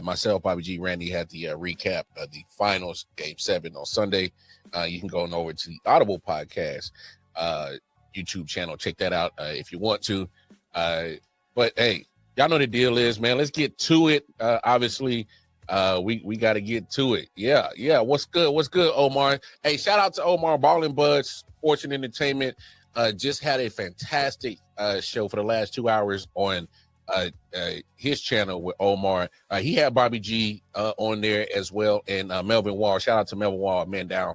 myself, Bobby G, Randy had the recap of the finals, Game 7 on Sunday. You can go on over to the Audible podcast YouTube channel. Check that out if you want to. But hey, y'all know the deal is, man. Let's get to it. Obviously, we got to get to it. Yeah. What's good, Omar? Hey, shout out to Omar, Ballin' Buds, Sports and Entertainment. Just had a fantastic show for the last 2 hours on his channel with Omar. He had Bobby G on there as well, and Melvin Wall. Shout out to Melvin Wall, Man Down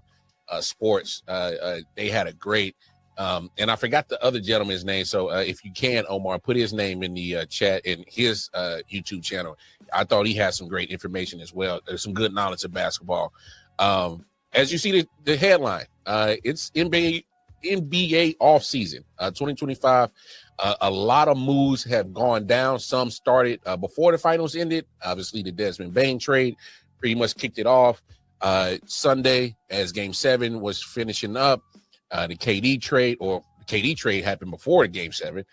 Sports. They had a great and I forgot the other gentleman's name. So if you can, Omar, put his name in the chat in his YouTube channel. I thought he had some great information as well. There's some good knowledge of basketball. As you see the headline, it's NBA off season 2025. A lot of moves have gone down. Some started before the finals ended. Obviously, the Desmond Bane trade pretty much kicked it off Sunday as Game 7 was finishing up. The KD trade happened before the Game 7.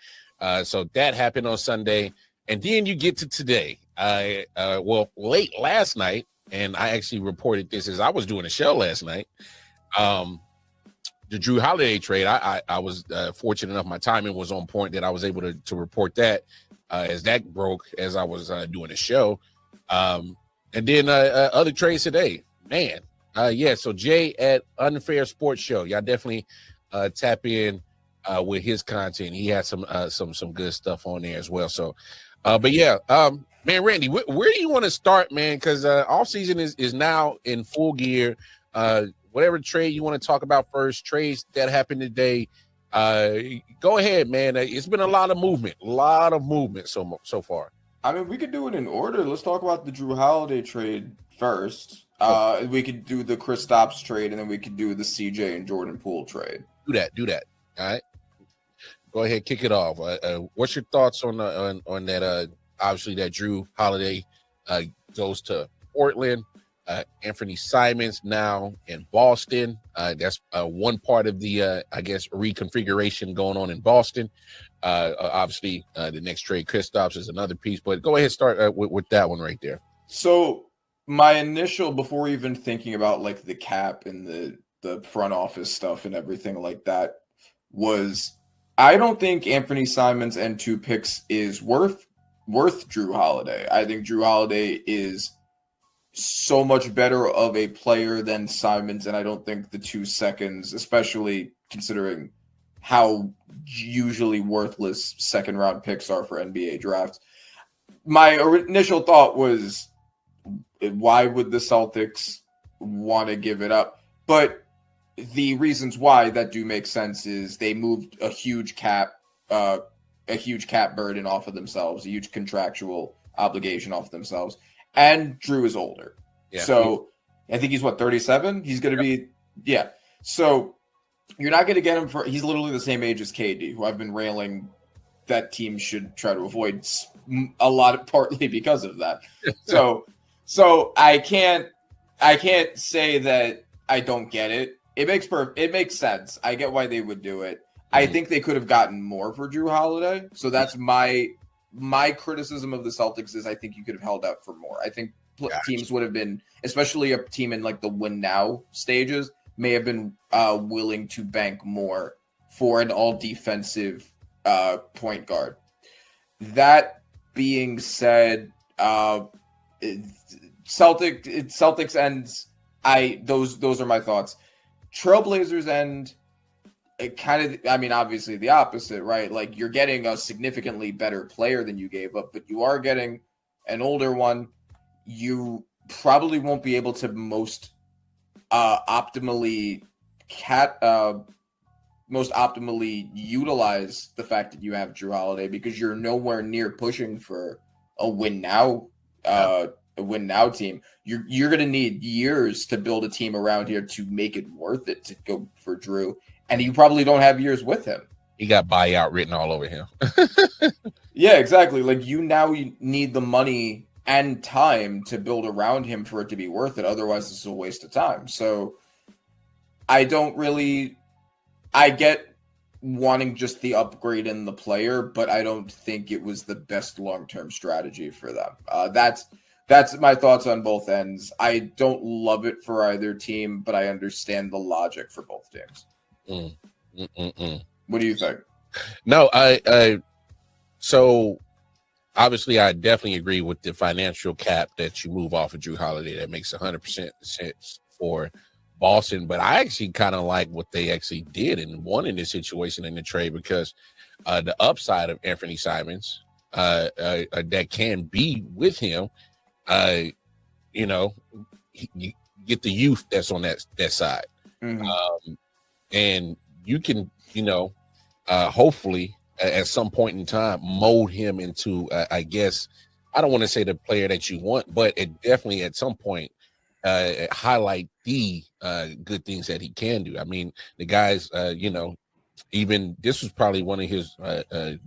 So that happened on Sunday. And then you get to today. Late last night, and I actually reported this as I was doing a show last night. The Drew Holiday trade, I was fortunate enough, my timing was on point that I was able to report that as that broke as I was doing the show. And then other trades today, man. So Jay at Unfair Sports Show, y'all definitely tap in with his content. He had some good stuff on there as well. So, man, Randy, where do you want to start, man? Because off season is now in full gear. Whatever trade you want to talk about first, trades that happened today. Go ahead, man. It's been a lot of movement so far. I mean, we could do it in order. Let's talk about the Drew Holiday trade first. We could do the Kristaps trade, and then we could do the CJ and Jordan Poole trade. Do that. All right. Go ahead, kick it off. What's your thoughts on that? Obviously, that Drew Holiday goes to Portland. Anthony Simons now in Boston. That's one part of the, reconfiguration going on in Boston. Obviously, the next trade, Kristaps, is another piece. But go ahead, start with that one right there. So my initial, before even thinking about like the cap and the front office stuff and everything like that, was I don't think Anthony Simons and 2 picks is worth Drew Holiday. I think Drew Holiday is so much better of a player than Simons, and I don't think the 2 seconds, especially considering how usually worthless second round picks are for NBA drafts. My initial thought was, why would the Celtics want to give it up? But the reasons why that do make sense is they moved a huge cap burden off of themselves, a huge contractual obligation off of themselves. And Drew is older. Yeah. So I think he's 37? He's going to be, yeah. So you're not going to get him he's literally the same age as KD, who I've been railing that team should try to avoid a lot, partly because of that. So I can't say that I don't get it. It makes sense. I get why they would do it. I think they could have gotten more for Drew Holiday. So that's my criticism of the Celtics is I think you could have held out for more. I think teams would have been, especially a team in like the win now stages, may have been willing to bank more for an all defensive point guard. That being said, Celtics ends. Those are my thoughts. Trailblazers end. It kind of, I mean, obviously the opposite, right? Like you're getting a significantly better player than you gave up, but you are getting an older one. You probably won't be able to most optimally utilize the fact that you have Drew Holiday because you're nowhere near pushing for a win now team. You're going to need years to build a team around here to make it worth it to go for Drew. And you probably don't have years with him. He got buyout written all over him. Yeah, exactly. Like you need the money and time to build around him for it to be worth it. Otherwise, it's a waste of time. So I get wanting just the upgrade in the player, but I don't think it was the best long-term strategy for them. That's That's my thoughts on both ends. I don't love it for either team, but I understand the logic for both teams. What do you think? No, so obviously I definitely agree with the financial cap that you move off of Drew Holiday. That makes 100% sense for Boston, but I actually kind of like what they actually did and won in this situation in the trade, because the upside of Anthony Simons that can be with him, you get the youth that's on that side, and you can, hopefully at some point in time mold him into, I guess, I don't want to say the player that you want, but it definitely at some point highlight the good things that he can do. I mean, the guys, even this was probably one of his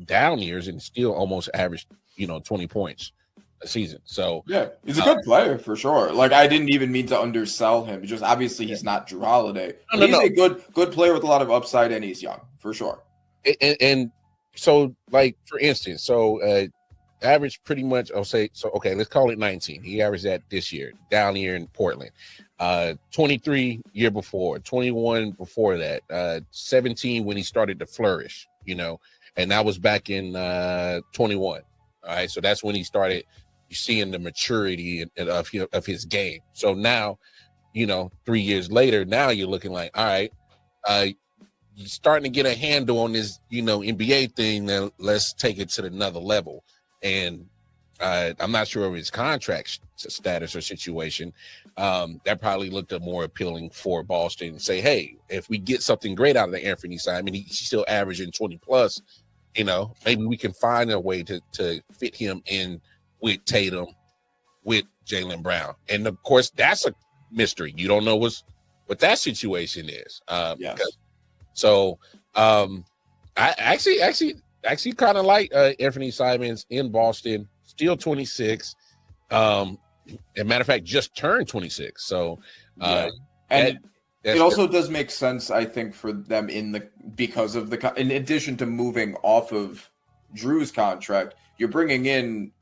down years, and still almost averaged 20 points a season. So yeah, he's a good player for sure. Like, I didn't even mean to undersell him. Just obviously he's not Drew Holiday. He's a good player with a lot of upside, and he's young for sure. And so, like, for instance, average pretty much, I'll say, so okay, let's call it 19. He averaged that this year, down here in Portland. 23 year before, 21 before that, 17 when he started to flourish, and that was back in 21. All right, so that's when he started seeing the maturity of his game. So now, 3 years later, now you're looking like, all right, you're starting to get a handle on this, NBA thing. Then let's take it to another level. And I'm not sure of his contract status or situation. That probably looked more appealing for Boston. Say, hey, if we get something great out of the Anthony Simon, he's still averaging 20 plus. Maybe we can find a way to fit him in with Tatum, with Jaylen Brown, and of course that's a mystery. You don't know what that situation is. Yes. So I actually kind of like Anthony Simons in Boston, still 26. As a matter of fact, just turned 26. So, and it also does make sense, I think, for them in addition to moving off of Drew's contract, you're bringing in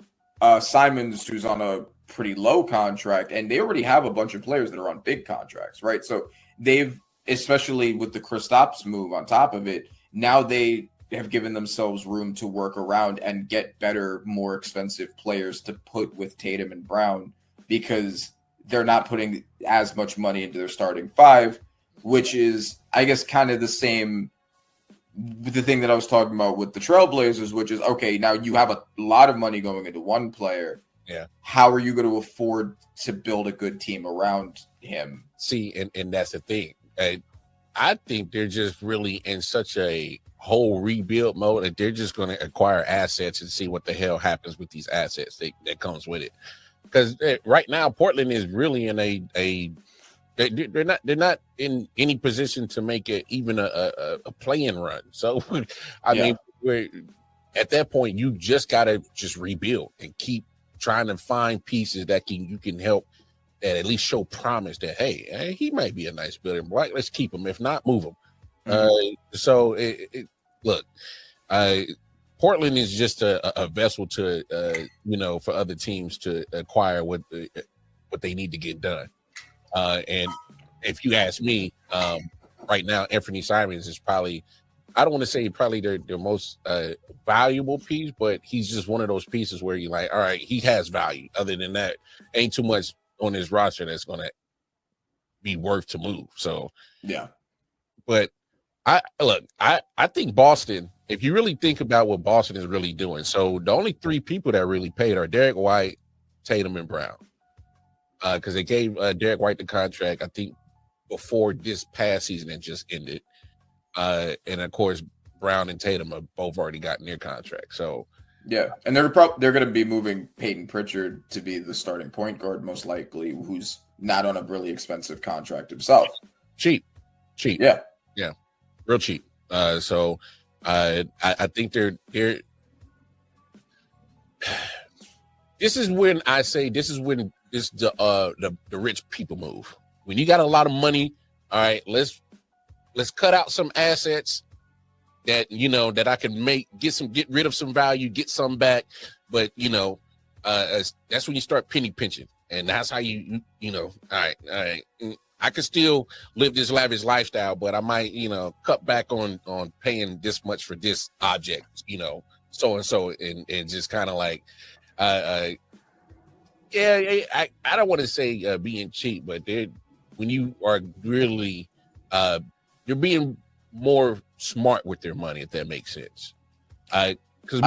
Simons, who's on a pretty low contract, and they already have a bunch of players that are on big contracts, right? So they've, especially with the Kristaps move on top of it, now they have given themselves room to work around and get better, more expensive players to put with Tatum and Brown, because they're not putting as much money into their starting five, which is, I guess, kind of the same with the thing that I was talking about with the Trailblazers, which is, okay, now you have a lot of money going into one player. Yeah. How are you going to afford to build a good team around him? See, and that's the thing. I think they're just really in such a whole rebuild mode that they're just going to acquire assets and see what the hell happens with these assets that comes with it. Because right now, Portland is really in they're not in any position to make it even a play-in run. So, I mean, we're at that point, you just got to just rebuild and keep trying to find pieces that you can help, that at least show promise that, hey, he might be a nice building block. Let's keep him. If not, move him. Look, Portland is just a vessel to, for other teams to acquire what they need to get done. And if you ask me, right now, Anthony Simons is probably, I don't want to say probably their most valuable piece, but he's just one of those pieces where you're like, all right, he has value. Other than that, ain't too much on his roster that's going to be worth to move. So, yeah. But I think Boston, if you really think about what Boston is really doing, so the only three people that really paid are Derek White, Tatum, and Brown. Because they gave Derek White the contract, I think, before this past season that just ended. And of course, Brown and Tatum have both already gotten their contract. So yeah, and they're going to be moving Peyton Pritchard to be the starting point guard, most likely, who's not on a really expensive contract himself. Cheap. Yeah, real cheap. So I think they're. This is when I say the rich people move. When you got a lot of money, all right, let's cut out some assets that that I can get rid of some value, get some back, but that's when you start penny pinching, and that's how you know. All right. I could still live this lavish lifestyle, but I might, cut back on paying this much for this object, so and so, and just kind of like, I don't want to say being cheap, but when you are really, you're being more smart with their money, if that makes sense. Because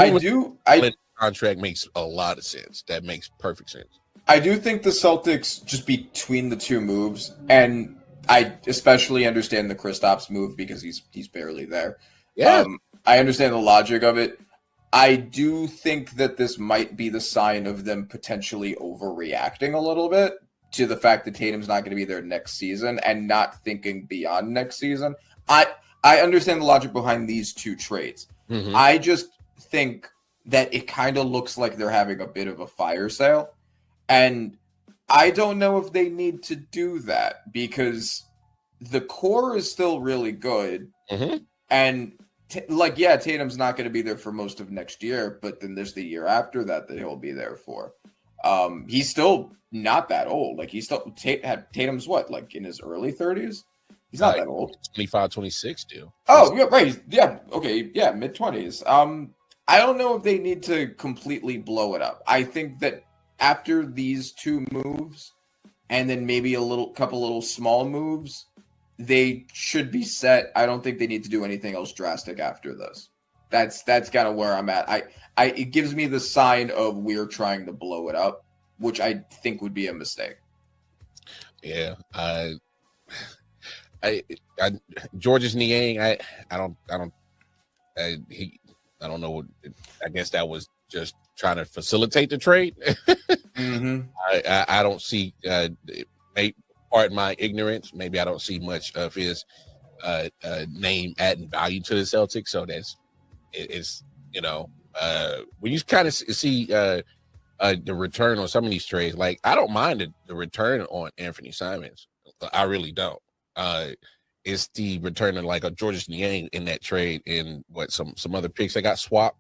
contract makes a lot of sense. That makes perfect sense. I do think the Celtics, just between the two moves, and I especially understand the Kristaps move because he's barely there. Yeah, I understand the logic of it. I do think that this might be the sign of them potentially overreacting a little bit to the fact that Tatum's not going to be there next season and not thinking beyond next season. I understand the logic behind these two trades. Mm-hmm. I just think that it kind of looks like they're having a bit of a fire sale. And I don't know if they need to do that because the core is still really good. Mm-hmm. And Tatum's not going to be there for most of next year, but then there's the year after that he'll be there for. He's still not that old. Like Tatum's what, like in his early 30s? He's not that old. 25, 26 still. Oh, yeah, right. Yeah. Okay. Yeah. Mid 20s. I don't know if they need to completely blow it up. I think that after these two moves and then maybe couple little small moves, they should be set. I don't think they need to do anything else drastic after this. That's kind of where I'm at. It gives me the sign of we're trying to blow it up, which I think would be a mistake. Yeah. Georges Niang, I don't know. I guess that was just trying to facilitate the trade. Mm-hmm. I don't see. Pardon my ignorance. Maybe I don't see much of his name adding value to the Celtics. So it's when you kind of see the return on some of these trades. Like I don't mind the return on Anthony Simons. I really don't. It's the return of like a Georges Niang in that trade and some other picks that got swapped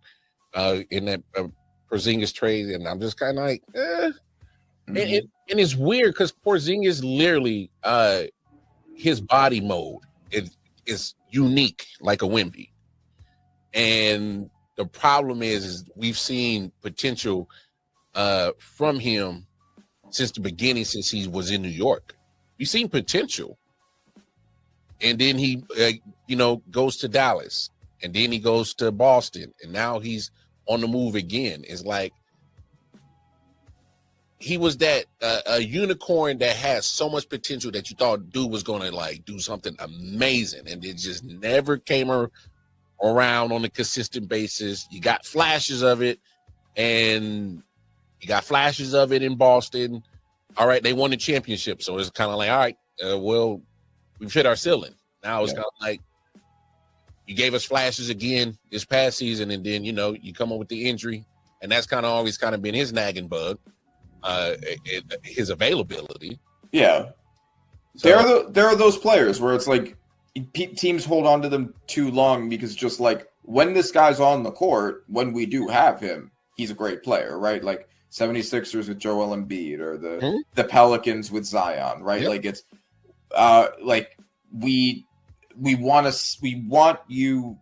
in that Porzingis trade, and I'm just kind of like, mm-hmm. and it's weird because Porzingis literally his body mode is unique like a Wemby, and the problem is we've seen potential from him since the beginning, since he was in New York. We've seen potential. And then he, goes to Dallas, and then he goes to Boston, and now he's on the move again. It's like he was that a unicorn that has so much potential that you thought dude was going to like do something amazing, and it just never came around on a consistent basis. You got flashes of it, and you got flashes of it in Boston. All right, they won the championship, so it's kind of like, all right, we've hit our ceiling. Now it's kind of like you gave us flashes again this past season, and then you come up with the injury, and that's kind of always kind of been his nagging bug, his availability. Yeah, so, there are those players where it's like teams hold on to them too long because just like when this guy's on the court, when we do have him, he's a great player, right? Like 76ers with Joel Embiid or the Pelicans with Zion, right? Yep. Like it's like we want you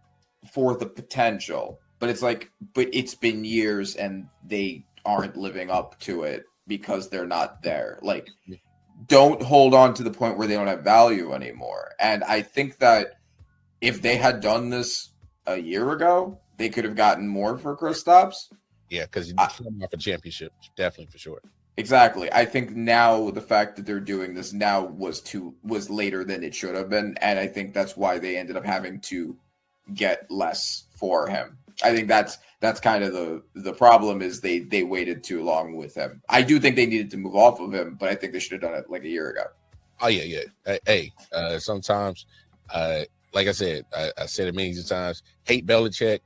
for the potential, but it's like, but it's been years and they aren't living up to it because they're not there. Like, don't hold on to the point where they don't have value anymore. And I think that if they had done this a year ago, they could have gotten more for Kristaps. Yeah, because you come off a championship, definitely for sure. Exactly. I think now the fact that they're doing this now was later than it should have been, and I think that's why they ended up having to get less for him. I think that's kind of the problem is they waited too long with him. I do think they needed to move off of him, but I think they should have done it like a year ago. Oh yeah. Hey, sometimes, like I said, I said it many times. Hate Belichick.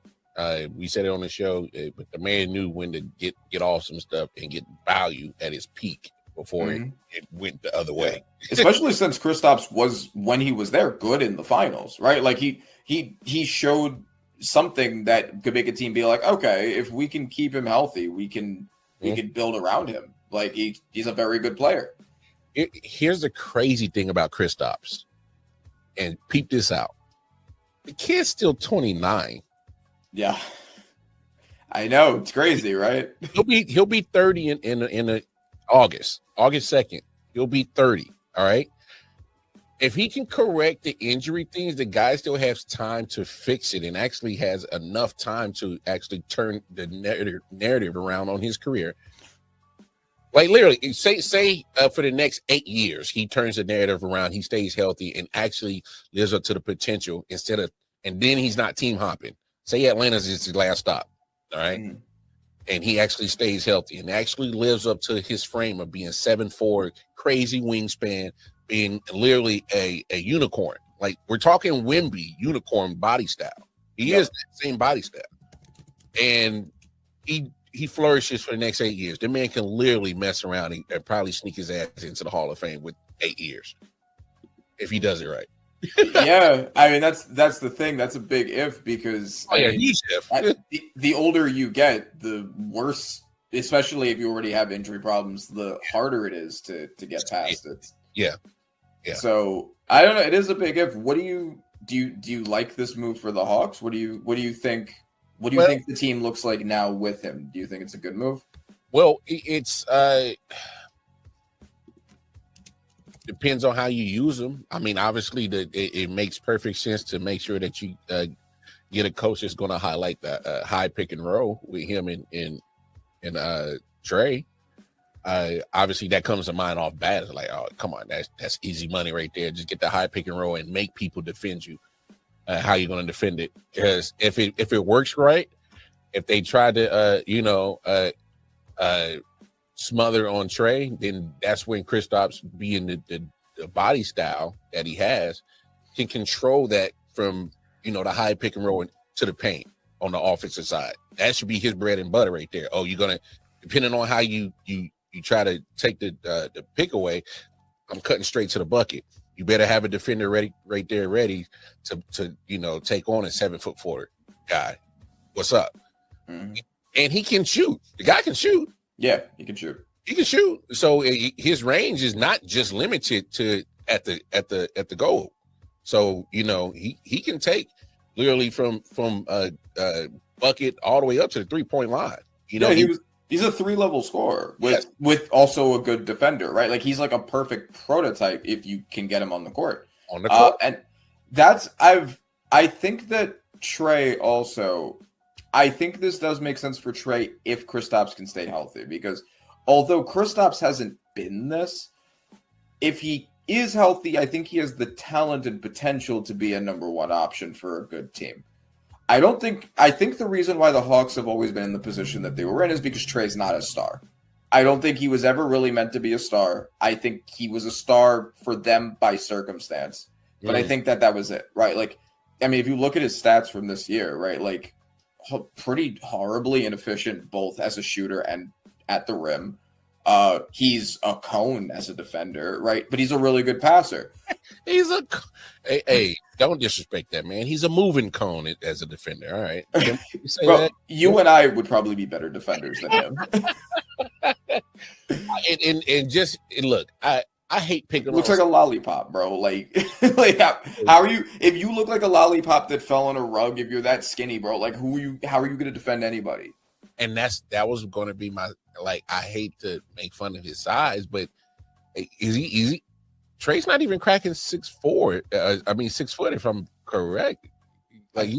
We said it on the show, but the man knew when to get off some stuff and get value at his peak before it went the other way. Especially since Kristaps was, when he was there, good in the finals, right? Like he showed something that could make a team be like, okay, if we can keep him healthy, we can we could build around him. Like he's a very good player. Here's the crazy thing about Kristaps, and peep this out. The kid's still 29. Yeah, I know, it's crazy, right? He'll be 30 in August 2nd. He'll be 30. All right. If he can correct the injury things, the guy still has time to fix it and actually has enough time to actually turn the narrative around on his career. Like literally, say for the next 8 years, he turns the narrative around, he stays healthy and actually lives up to the potential and then he's not team hopping. Say Atlanta's his last stop, all right? And he actually stays healthy and actually lives up to his frame of being 7'4", crazy wingspan, being literally a unicorn. Like we're talking Wemby unicorn body style. He is that same body style. And he flourishes for the next 8 years. The man can literally mess around and probably sneak his ass into the Hall of Fame with 8 years if he does it right. Yeah, I mean that's the thing. That's a big if because huge if. The older you get, the worse. Especially if you already have injury problems, the harder it is to get past it. Yeah. So I don't know. It is a big if. What do you like this move for the Hawks? What do you think? What do you think the team looks like now with him? Do you think it's a good move? Well, it's depends on how you use them. I mean, obviously, it makes perfect sense to make sure that you get a coach that's going to highlight the high pick and roll with him and Trey. Obviously, that comes to mind off bat. It's like, oh, come on, that's easy money right there. Just get the high pick and roll and make people defend you. How you're going to defend it? Because if it works right, if they try to smother on Trey, then that's when Kristaps, being the body style that he has, can control that from the high pick and roll to the paint on the offensive side. That should be his bread and butter right there. Oh, you're gonna, depending on how you try to take the pick away, I'm cutting straight to the bucket. You better have a defender ready to take on a 7'4" guy. What's up? Mm-hmm. And he can shoot. The guy can shoot. Yeah, he can shoot. He can shoot. So his range is not just limited to at the goal. So he can take literally from bucket all the way up to the 3-point line. He's a 3-level scorer with also a good defender, right? Like he's like a perfect prototype if you can get him on the court. And that's I think that Trey also. I think this does make sense for Trey if Kristaps can stay healthy, because although Kristaps hasn't been this, if he is healthy, I think he has the talent and potential to be a number one option for a good team. I think the reason why the Hawks have always been in the position that they were in is because Trey's not a star. I don't think he was ever really meant to be a star. I think he was a star for them by circumstance. But I think that was it, right? Like, I mean, if you look at his stats from this year, right, like pretty horribly inefficient both as a shooter and at the rim. He's a cone as a defender, right? But he's a really good passer. Hey, don't disrespect that, man. He's a moving cone as a defender. All right. You say Bro, that? You and I would probably be better defenders than him. and look, I hate picking. Looks like a lollipop, bro. Like how are you? If you look like a lollipop that fell on a rug, if you're that skinny, bro, like how are you going to defend anybody? And that was going to be my, like, I hate to make fun of his size, but is he Trey's not even cracking 6'4". 6 foot if I'm correct. Like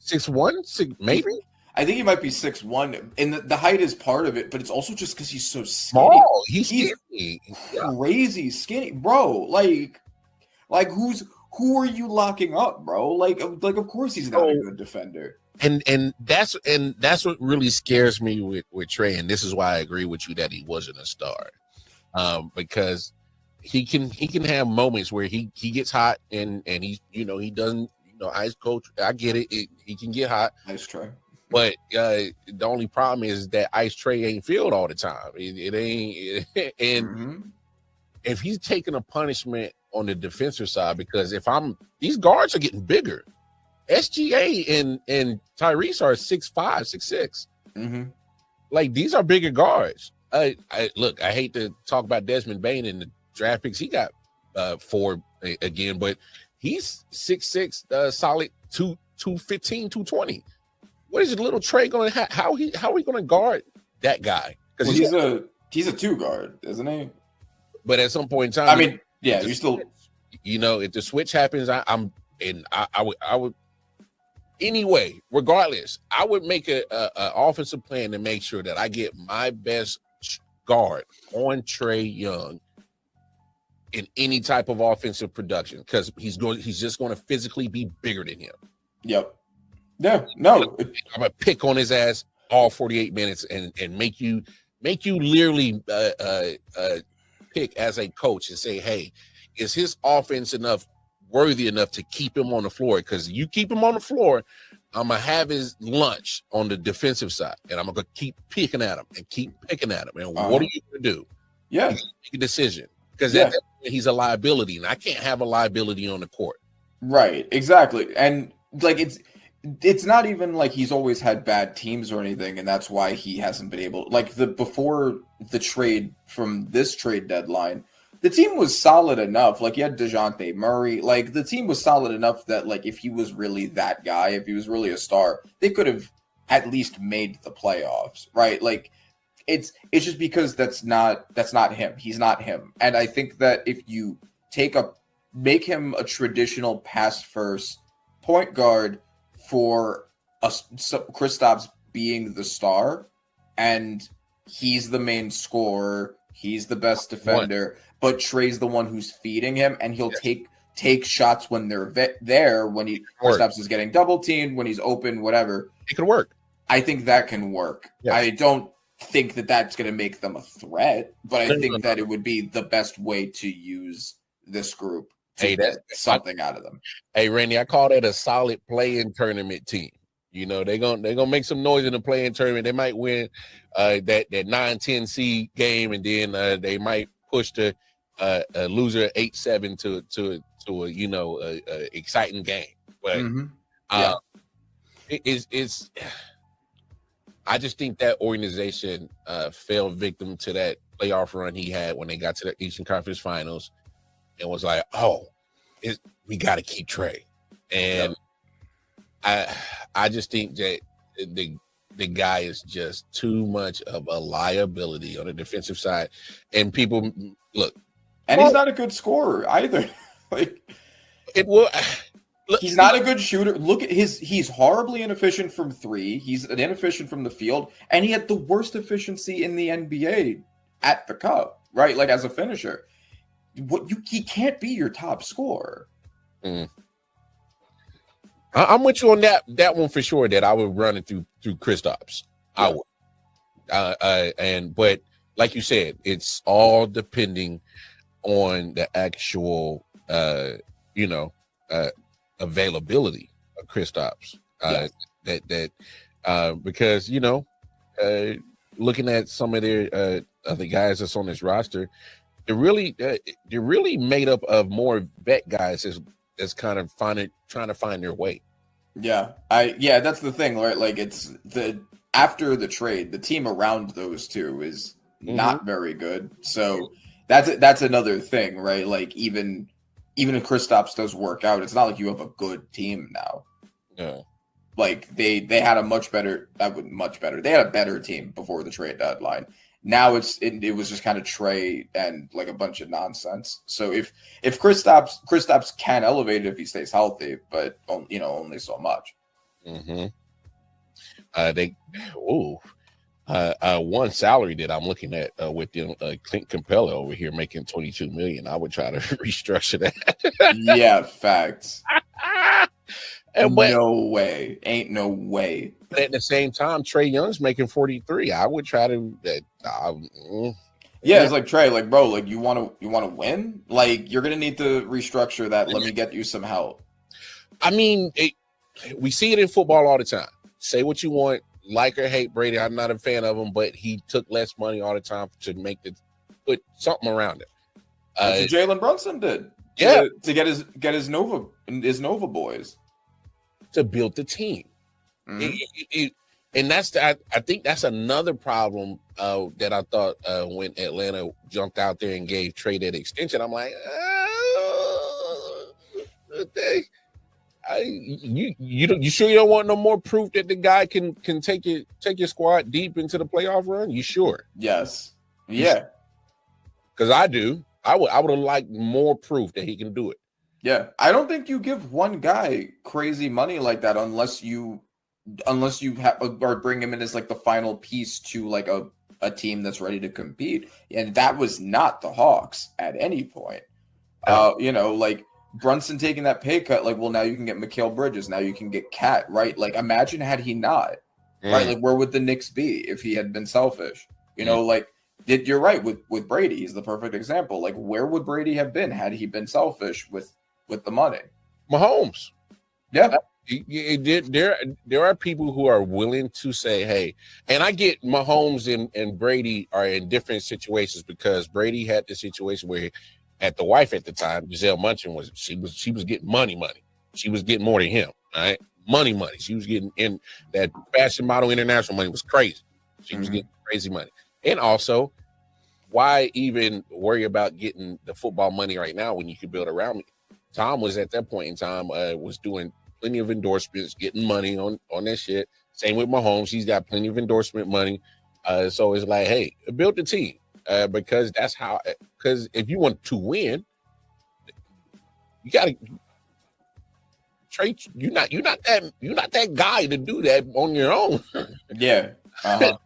6'1", maybe. I think he might be 6'1", and the height is part of it, but it's also just because he's so skinny. Small. He's skinny. Crazy skinny, bro. Like who are you locking up, bro? Like of course he's not a good defender. And that's what really scares me with Trey, and this is why I agree with you that he wasn't a star, because he can have moments where he gets hot and he he doesn't ice coach. I get it. He can get hot. Ice Trey. But the only problem is that Ice Trey ain't filled all the time. It ain't. And if he's taking a punishment on the defensive side, because these guards are getting bigger. SGA and Tyrese are 6'5", 6'6". Like these are bigger guards. I look. I hate to talk about Desmond Bane in the draft picks. He got 4 again, but he's 6'6", solid 215, 220. What is little Trey going to how are we going to guard that guy? Because he's a 2 guard, isn't he? But at some point in time, I mean, yeah, you still, if the switch happens, I would anyway. Regardless, I would make a offensive plan to make sure that I get my best guard on Trey Young in any type of offensive production because he's just going to physically be bigger than him. Yep. Yeah. No. I'm gonna pick on his ass all 48 minutes and make you literally pick as a coach and say, hey, is his offense worthy enough to keep him on the floor? Because you keep him on the floor, I'm gonna have his lunch on the defensive side, and I'm gonna keep picking at him. And what are you gonna do? Yeah, make a decision because he's a liability, and I can't have a liability on the court. Right, exactly, and like it's not even like he's always had bad teams or anything, and that's why he hasn't been able. Like before the trade from this trade deadline, the team was solid enough. Like you had DeJounte Murray. Like the team was solid enough that like if he was really that guy, if he was really a star, they could have at least made the playoffs, right? Like it's just because that's not him. He's not him. And I think that if you make him a traditional pass first point guard for Kristaps being the star, and he's the main scorer, he's the best defender, but Trey's the one who's feeding him, and he'll take shots when they're there, when Kristaps is getting double teamed, when he's open, whatever. It could work. I think that can work. Yeah. I don't think that that's going to make them a threat, but I think that it would be the best way to use this group to get something out of them. Hey, Randy, I call that a solid play-in tournament team. They're gonna make some noise in the play-in tournament. They might win that 9-10 seed game, and then they might push the loser 8-7 to a exciting game. But it's I just think that organization fell victim to that playoff run he had when they got to the Eastern Conference Finals. And was like, we got to keep Trey, and I just think that the guy is just too much of a liability on the defensive side, and people look, and he's not a good scorer either. Like it will. He's not a good shooter. Look at he's horribly inefficient from 3. He's inefficient from the field, and he had the worst efficiency in the NBA at the cup, right? Like as a finisher. He can't be your top scorer. I'm with you on that one for sure. That I would run it through Kristaps. Yeah. I would, but like you said, it's all depending on the actual availability of Kristaps. Because looking at some of their other guys that's on this roster. They're really made up of more vet guys that's kind of trying to find their way. Yeah, that's the thing, right? Like it's after the trade, the team around those two is not very good. So that's another thing, right? Like even if Kristaps does work out, it's not like you have a good team now. Yeah. Like they had a much better. They had a better team before the trade deadline. Now it was just kind of Trey and like a bunch of nonsense. So if Kristaps can elevate it if he stays healthy, but only so much. One salary that I'm looking at with them, Clint Capella over here making $22 million. I would try to restructure that. Yeah, facts. Ain't no way. But at the same time, Trey Young's making 43. I would try to. It's like Trey, like bro, like you want to win. Like you're gonna need to restructure that. Let me get you some help. I mean, we see it in football all the time. Say what you want, like or hate Brady. I'm not a fan of him, but he took less money all the time to put something around it. That's what Jalen Brunson did. To get his Nova boys. To build the team. And I think that's another problem that I thought when Atlanta jumped out there and gave Trey that extension. I'm like, you sure you don't want no more proof that the guy can take your squad deep into the playoff run? You sure? Yes. Yeah. Because I do. I would have liked more proof that he can do it. Yeah. I don't think you give one guy crazy money like that unless you have or bring him in as like the final piece to like a team that's ready to compete. And that was not the Hawks at any point. Like Brunson taking that pay cut, like, well, now you can get Mikal Bridges, now you can get Cat, right? Like, imagine had he not, right? Like, where would the Knicks be if he had been selfish? Like, you're right with Brady. He's the perfect example. Like, where would Brady have been had he been selfish with the money? Mahomes. Yeah. There are people who are willing to say, hey, and I get Mahomes and Brady are in different situations because Brady had the situation where at the wife at the time, Giselle Munchin she was getting money. She was getting more than him, right? Money. She was getting in that fashion model international money was crazy. She was getting crazy money. And also, why even worry about getting the football money right now when you could build around me? Tom was at that point in time was doing plenty of endorsements, getting money on that shit. Same with Mahomes. He's got plenty of endorsement money. So it's like, hey, build the team. Because that's how. Because if you want to win, you gotta trade. You're not that guy to do that on your own. Yeah. Uh-huh.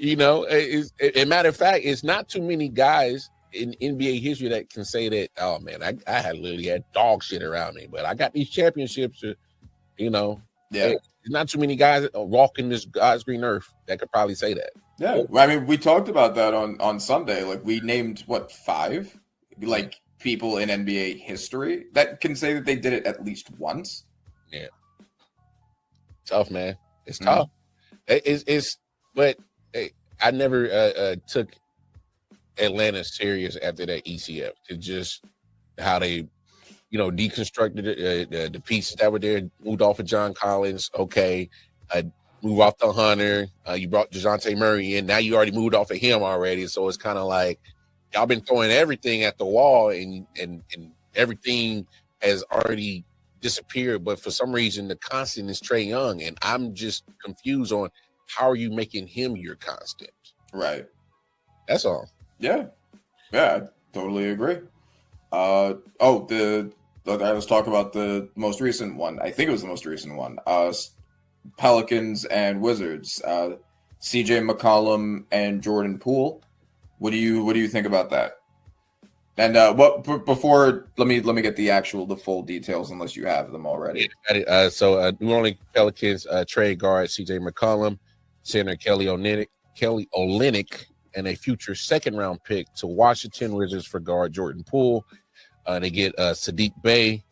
A matter of fact, it's not too many guys in NBA history that can say that. Oh man, I had literally had dog shit around me, but I got these championships. Yeah. There's not too many guys walking this God's green earth that could probably say that. Yeah, I mean, we talked about that on Sunday. Like, we named 5 like people in NBA history that can say that they did it at least once. Yeah, tough, man. It's tough. But hey, I never took Atlanta serious after that ECF. It's just how they, deconstructed it, the pieces that were there, moved off of John Collins. Okay, move off the Hunter. You brought DeJounte Murray in. Now you already moved off of him already. So it's kind of like y'all been throwing everything at the wall and everything has already disappeared. But for some reason, the constant is Trae Young. And I'm just confused on how are you making him your constant? Right. That's all. Yeah. Yeah, I totally agree. Let's talk about the most recent one. I think it was the most recent one. Pelicans and Wizards, CJ McCollum and Jordan Poole. What do you think about that? And before let me get the full details unless you have them already. Yeah, New Orleans Pelicans trade guard CJ McCollum, center Kelly Olynyk, and a future second round pick to Washington Wizards for guard Jordan Poole. They get Sadiq Bey.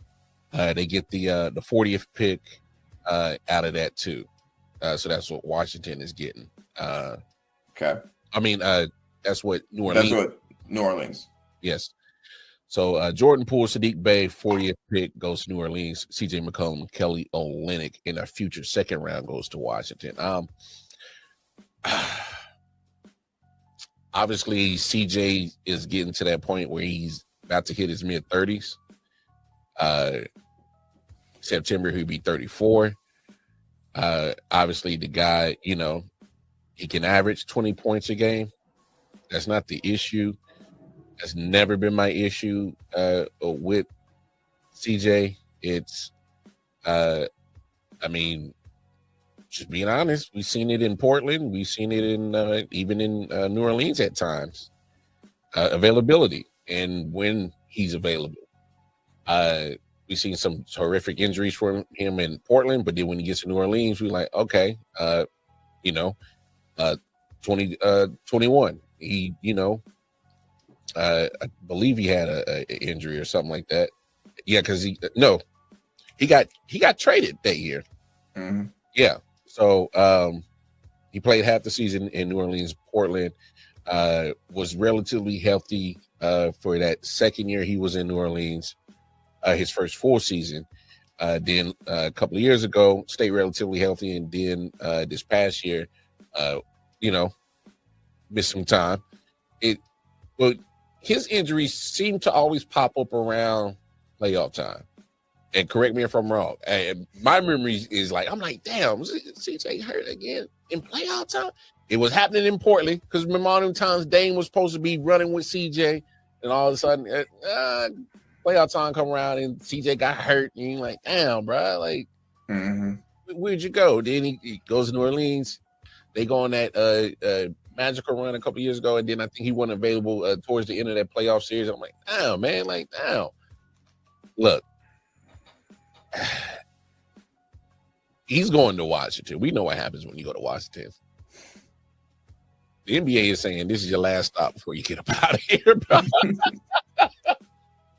They get the 40th pick out of that too. So that's what Washington is getting. Okay. I mean, that's what New Orleans. That's what New Orleans. Yes. So Jordan Poole, Sadiq Bey, 40th pick goes to New Orleans. CJ McCollum, Kelly Olynyk in a future second round goes to Washington. Obviously, CJ is getting to that point where he's about to hit his mid-30s. September, he'll be 34. Obviously, the guy, he can average 20 points a game. That's not the issue. That's never been my issue with CJ. It's, just being honest, we've seen it in Portland. We've seen it in even in New Orleans at times. Availability and when he's available. We've seen some horrific injuries for him in Portland, but then when he gets to New Orleans, we're like, okay, 21. He, I believe he had a injury or something like that. Yeah, because he got traded that year. Mm-hmm. Yeah. So he played half the season in New Orleans, Portland, was relatively healthy for that second year he was in New Orleans, his first full season. Then a couple of years ago, stayed relatively healthy, and then this past year, missed some time. Well, his injuries seem to always pop up around playoff time. And correct me if I'm wrong. And my memory is like, I'm like, damn, was CJ hurt again in playoff time? It was happening in Portland because remember times Dame was supposed to be running with CJ, and all of a sudden, playoff time come around and CJ got hurt, and you're like, damn, bro, like, where'd you go? Then he goes to New Orleans. They go on that magical run a couple years ago, and then I think he wasn't available towards the end of that playoff series. I'm like, damn, man, like, damn. Look, he's going to Washington. We know what happens when you go to Washington. The NBA is saying this is your last stop before you get up out of here, bro.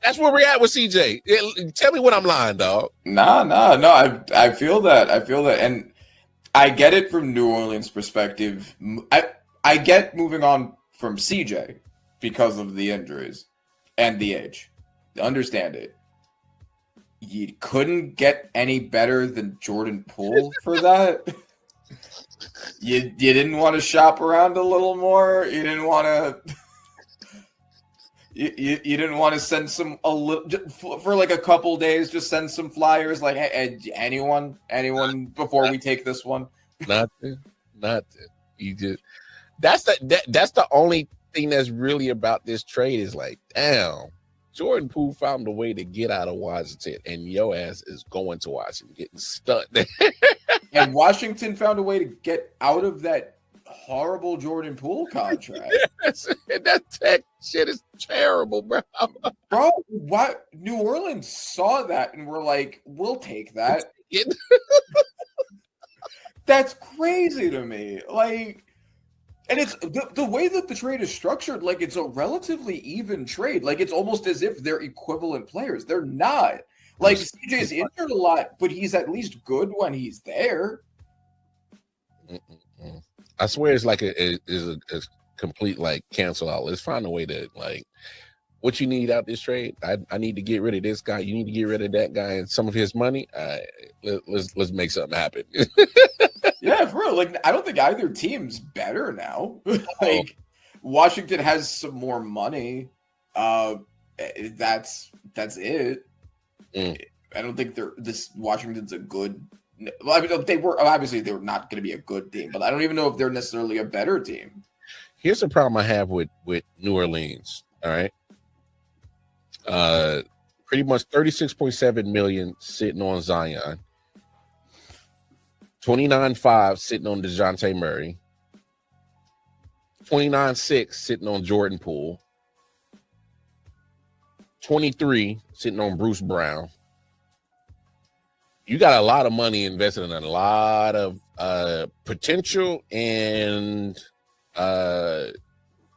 That's where we're at with CJ. Tell me when I'm lying, dog. No. I feel that. And I get it from New Orleans' perspective. I get moving on from CJ because of the injuries and the age. Understand it. You couldn't get any better than Jordan Poole for that. You didn't want to shop around a little more. You didn't want to. You didn't want to send for like a couple days. Just send some flyers, like, hey, anyone before we take this one. Nothing. You just that's the only thing that's really about this trade is like, damn, Jordan Poole found a way to get out of Washington, and your ass is going to Washington, getting stuck there. And Washington found a way to get out of that horrible Jordan Poole contract. Yes, that shit is terrible, bro. Bro, what? New Orleans saw that and were like, we'll take that. That's crazy to me. Like, and it's the way that the trade is structured, like it's a relatively even trade. Like it's almost as if they're equivalent players. They're not. Like CJ's injured a lot, but he's at least good when he's there. I swear it's like a complete like cancel out. Let's find a way to like what you need out this trade. I need to get rid of this guy. You need to get rid of that guy and some of his money. Let's make something happen. Yeah, for real. Like I don't think either team's better now. Like Washington has some more money. That's it. I don't think Washington's a good. Well, I mean, they were not going to be a good team, but I don't even know if they're necessarily a better team. Here's the problem I have with New Orleans. All right, pretty much 36.7 million sitting on Zion, 29.5 sitting on DeJounte Murray, 29.6 sitting on Jordan Poole, 23 sitting on Bruce Brown. You got a lot of money invested in a lot of potential and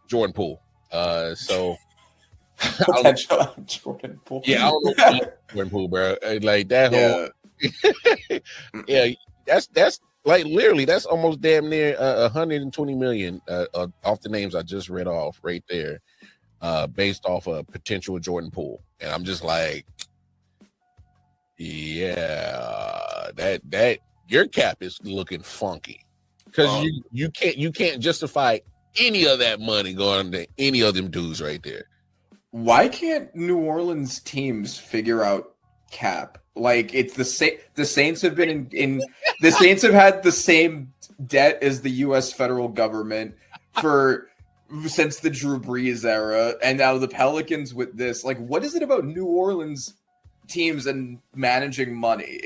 Jordan Poole. So potential Jordan Poole. Yeah, I don't know about Jordan Poole, bro. Like that whole yeah, that's like literally that's almost damn near 120 million off the names I just read off right there, based off a potential Jordan Poole. And I'm just like, yeah, that your cap is looking funky because you can't justify any of that money going to any of them dudes right there. Why can't New Orleans teams figure out cap? Like it's the same. The Saints have been in the Saints have had the same debt as the U.S. federal government since the Drew Brees era, and now the Pelicans with this. Like, what is it about New Orleans teams and managing money?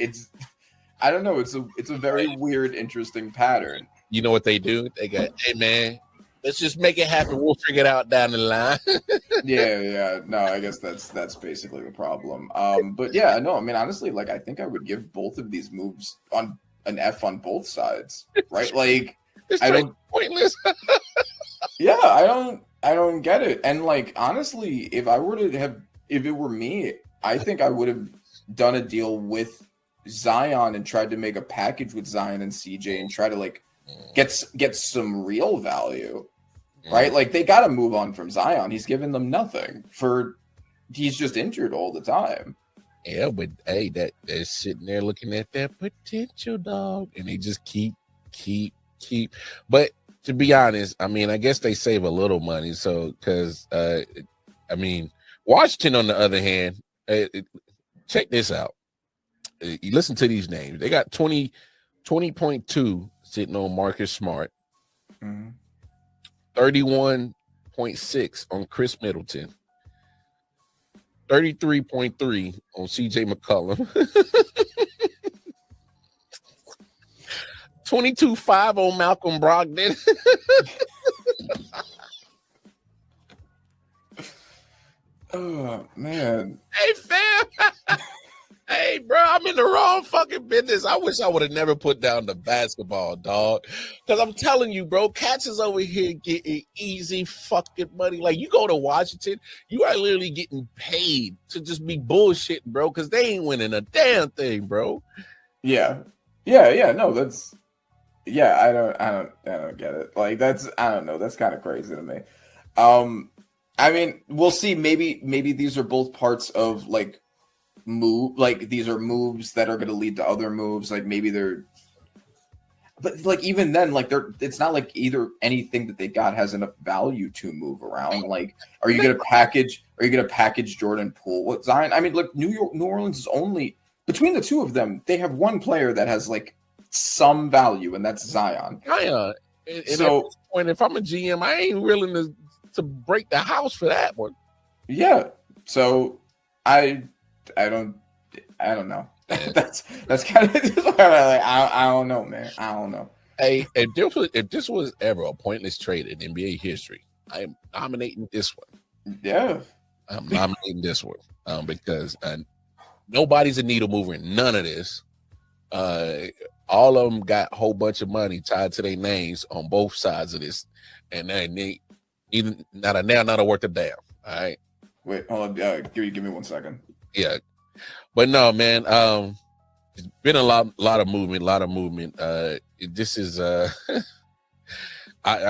I don't know. It's a very weird, interesting pattern. You know what they do? They go, hey man, let's just make it happen. We'll figure it out down the line. Yeah. No, I guess that's basically the problem. But yeah, no, I mean honestly, like I think I would give both of these moves on an F on both sides, right? Like I don't pointless. Yeah, I don't get it. And like honestly, if it were me, I think I would have done a deal with Zion and tried to make a package with Zion and CJ and try to like get some real value, right? Like they got to move on from Zion. He's given them nothing he's just injured all the time. Yeah, but hey, they're sitting there looking at that potential, dog, and they just keep. But to be honest, I mean, I guess they save a little money. So, because I mean, Washington, on the other hand, check this out. You listen to these names. They got 20.2 sitting on Marcus Smart, 31.6 on Chris Middleton, 33.3 on CJ McCollum, 22.5 on Malcolm Brogdon. Oh man. Hey fam. Hey bro, I'm in the wrong fucking business. I wish I would have never put down the basketball, dog. Because I'm telling you, bro, Cats is over here getting easy fucking money. Like, you go to Washington, you are literally getting paid to just be bullshitting, bro, because they ain't winning a damn thing, bro. Yeah. No, that's I don't get it. Like, I don't know. That's kind of crazy to me. I mean, we'll see. Maybe these are both parts of like these are moves that are going to lead to other moves. Like, maybe but like, even then, like, it's not like either anything that they got has enough value to move around. Like, are you going to package Jordan Poole with Zion? I mean, look, New Orleans is only, between the two of them, they have one player that has like some value, and that's Zion. And so at this point, if I'm a GM, I ain't willing to break the house for that one. Yeah. So I don't know. That's kind of just like, I don't know, man. I don't know. Hey, if this was ever a pointless trade in NBA history, I am nominating this one. Yeah. I'm nominating this one because nobody's a needle mover in none of this. All of them got a whole bunch of money tied to their names on both sides of this, and they even not worth a damn. All right. Wait, hold on. Give me 1 second. Yeah, but no, man. It's been a lot of movement. This is I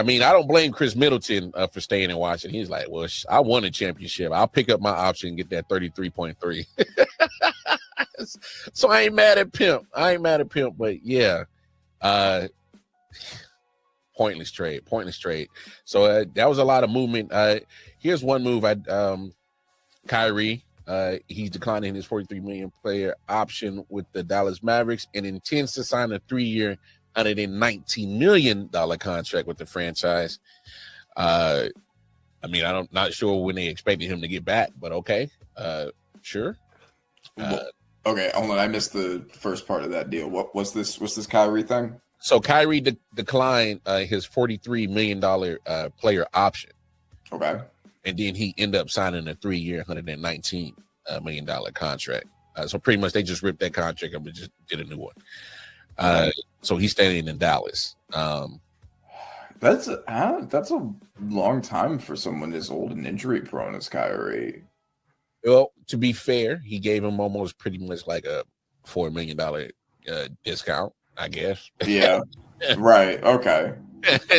mean, I don't blame Chris Middleton for staying and watching. He's like, well, I won a championship. I'll pick up my option and get that 33.3. So I ain't mad at Pimp. But yeah, pointless trade. So that was a lot of movement. Here's one move. Kyrie, he's declining his $43 million player option with the Dallas Mavericks and intends to sign a 3-year, $119 million contract with the franchise. I mean, I'm not sure when they expected him to get back, but okay, sure. Okay, hold on. I missed the first part of that deal. What was this? What's this Kyrie thing? So Kyrie declined his $43 million player option. Okay. And then he ended up signing a 3-year, $119 million contract. So pretty much they just ripped that contract up and just did a new one. So he's staying in Dallas. That's a long time for someone as old and injury prone as Kyrie. Well, to be fair, he gave him almost pretty much like a $4 million discount, I guess. Yeah. Right. Okay.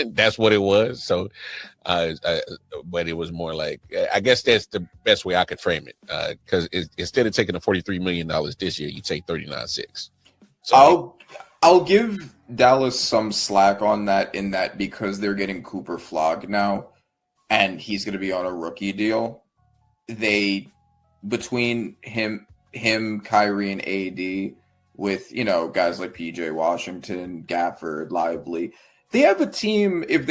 That's what it was. So, but it was more like, I guess that's the best way I could frame it. Because instead of taking the $43 million this year, you take 39.6. So I'll give Dallas some slack on that, in that because they're getting Cooper Flog now, and he's going to be on a rookie deal. Between him, Kyrie, and AD, with, you know, guys like PJ Washington, Gafford, Lively, they have a team. If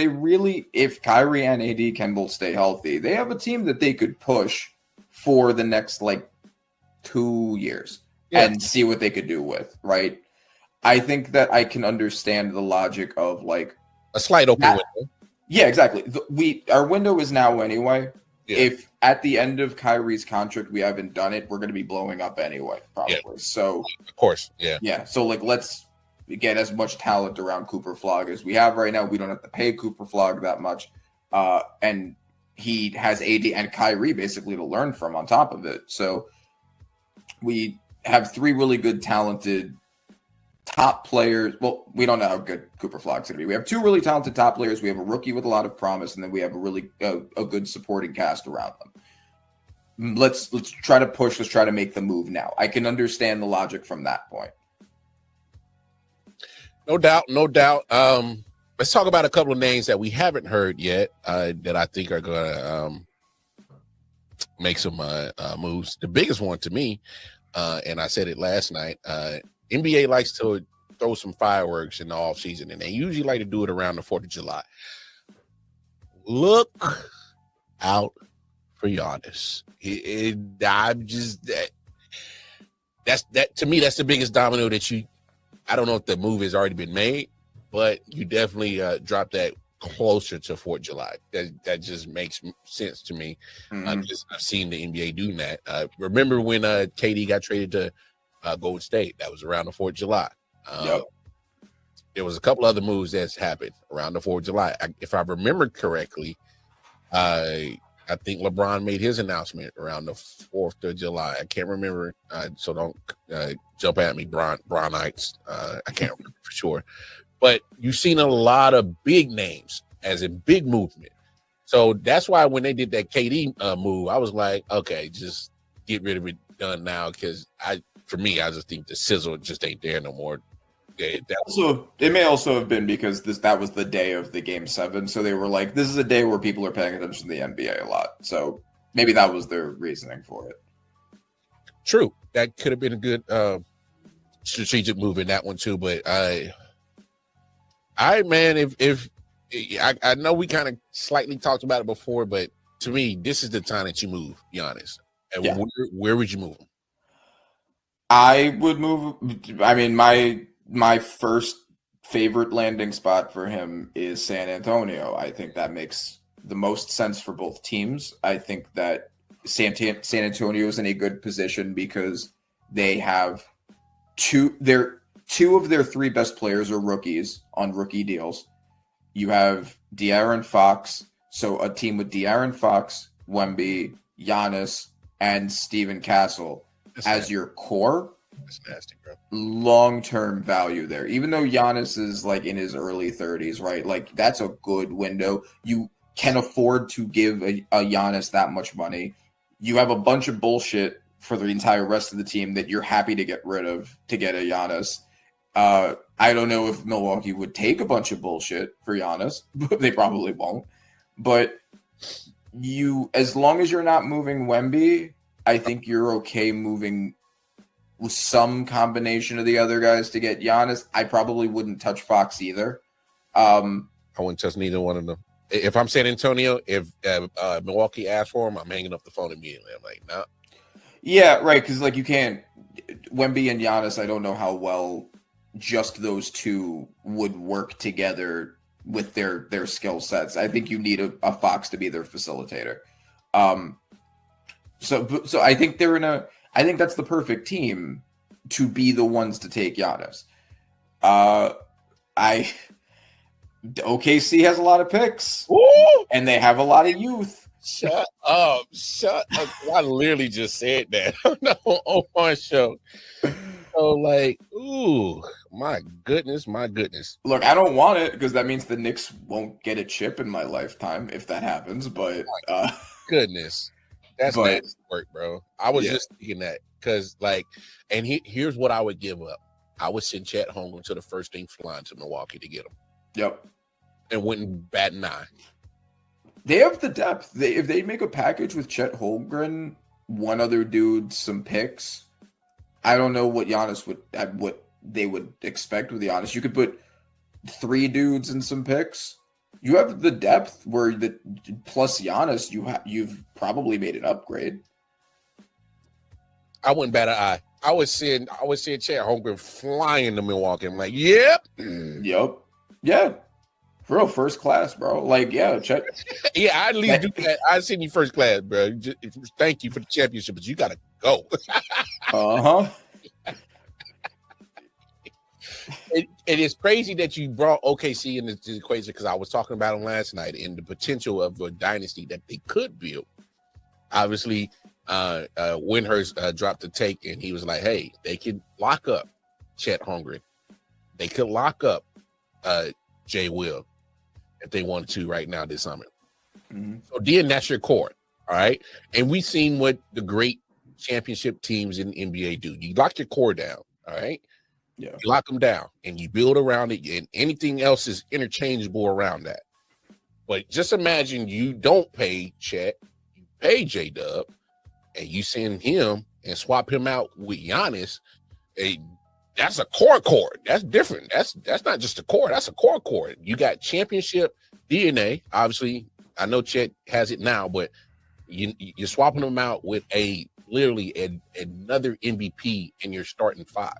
Kyrie and AD can both stay healthy, they have a team that they could push for the next like 2 years and see what they could do with. Right. I think that I can understand the logic of like a slight open window. Yeah, exactly. Our window is now anyway. Yeah. If at the end of Kyrie's contract we haven't done it, we're going to be blowing up anyway, probably. Yeah. So of course, yeah. Yeah. So like, let's get as much talent around Cooper Flog as we have right now. We don't have to pay Cooper Flog that much, and he has AD and Kyrie basically to learn from on top of it. So we have 3 really good, talented top players. Well, we don't know how good Cooper Flog's going to be. We have 2 really talented top players. We have a rookie with a lot of promise, and then we have a really a good supporting cast around them. let's try to push. Let's try to make the move now. I can understand the logic from that point. No doubt, no doubt. Let's talk about a couple of names that we haven't heard yet that I think are going to make some moves. The biggest one to me, and I said it last night, NBA likes to throw some fireworks in the offseason, and they usually like to do it around the 4th of July. Look out for Giannis. I'm just that to me, that's the biggest domino that I don't know if the move has already been made, but you definitely drop that closer to 4th of July. That just makes sense to me. I've seen the NBA doing that. Remember when KD got traded to Golden State? That was around the 4th of July. Yep. There was a couple other moves that's happened around the 4th of July. If I remember correctly, I think LeBron made his announcement around the 4th of July. I can't remember, so don't jump at me, Brownites. I can't remember for sure. But you've seen a lot of big names as a big movement. So that's why when they did that KD move, I was like, okay, just get rid of it, done now. Because for me, I just think the sizzle just ain't there no more. It may also have been because that was the day of the Game 7. So they were like, this is a day where people are paying attention to the NBA a lot. So maybe that was their reasoning for it. True. That could have been a good strategic move in that one too. But I know we kind of slightly talked about it before, but to me, this is the time that you move Giannis. And where would you move him? I would move. I mean, my first favorite landing spot for him is San Antonio. I think that makes the most sense for both teams. I think that San Antonio is in a good position because they have two of their 3 best players are rookies on rookie deals. You have De'Aaron Fox, so a team with De'Aaron Fox, Wemby, Giannis, and Steven Castle as your core. That's nasty, bro. Long-term value there. Even though Giannis is like in his early 30s, right? Like that's a good window. You can afford to give a Giannis that much money. You have a bunch of bullshit for the entire rest of the team that you're happy to get rid of to get a Giannis. I don't know if Milwaukee would take a bunch of bullshit for Giannis. They probably won't. But as long as you're not moving Wemby, I think you're okay moving with some combination of the other guys to get Giannis. I probably wouldn't touch Fox either. I wouldn't touch neither one of them. If I'm San Antonio, if Milwaukee asks for him, I'm hanging up the phone immediately. I'm like, nah. Yeah, right, because like you can't Wemby and Giannis, I don't know how well just those two would work together with their skill sets. I think you need a Fox to be their facilitator. So I think I think that's the perfect team to be the ones to take Giannis. OKC has a lot of picks. Ooh! And they have a lot of youth. Shut up. I literally just said that on my show. So like, ooh, my goodness. Look, I don't want it because that means the Knicks won't get a chip in my lifetime if that happens. But goodness, that's nasty work, bro. I was just thinking that because like, and here's what I would give up. I would send Chet Holmgren to the first thing flying to Milwaukee to get him. Yep, and wouldn't bat an eye. They have the depth. If they make a package with Chet Holmgren, one other dude, some picks. I don't know what Giannis what they would expect with Giannis. You could put 3 dudes and some picks. You have the depth where plus Giannis, you've probably made an upgrade. I wouldn't bat an eye. I would send Chet Holmgren flying to Milwaukee. I'm like, yep, yeah. For real, first class, bro. Like, yeah, Chet. Yeah, I'd at least do that. I'd send you first class, bro. Thank you for the championship, but you gotta go. It is crazy that you brought OKC into the equation because I was talking about them last night and the potential of a dynasty that they could build. Obviously, Windhurst dropped the take and he was like, hey, they could lock up Chet Holmgren. They could lock up Jay Will if they wanted to right now this summer. Mm-hmm. So then that's your core. All right. And we've seen what the great championship teams in the NBA do. You lock your core down. All right. Yeah. You lock them down and you build around it, and anything else is interchangeable around that. But just imagine you don't pay Chet, you pay J-Dub, and you send him and swap him out with Giannis. That's a core. That's different. That's not just a core. That's a core. You got championship DNA. Obviously, I know Chet has it now, but you're swapping them out with literally another MVP in your starting five.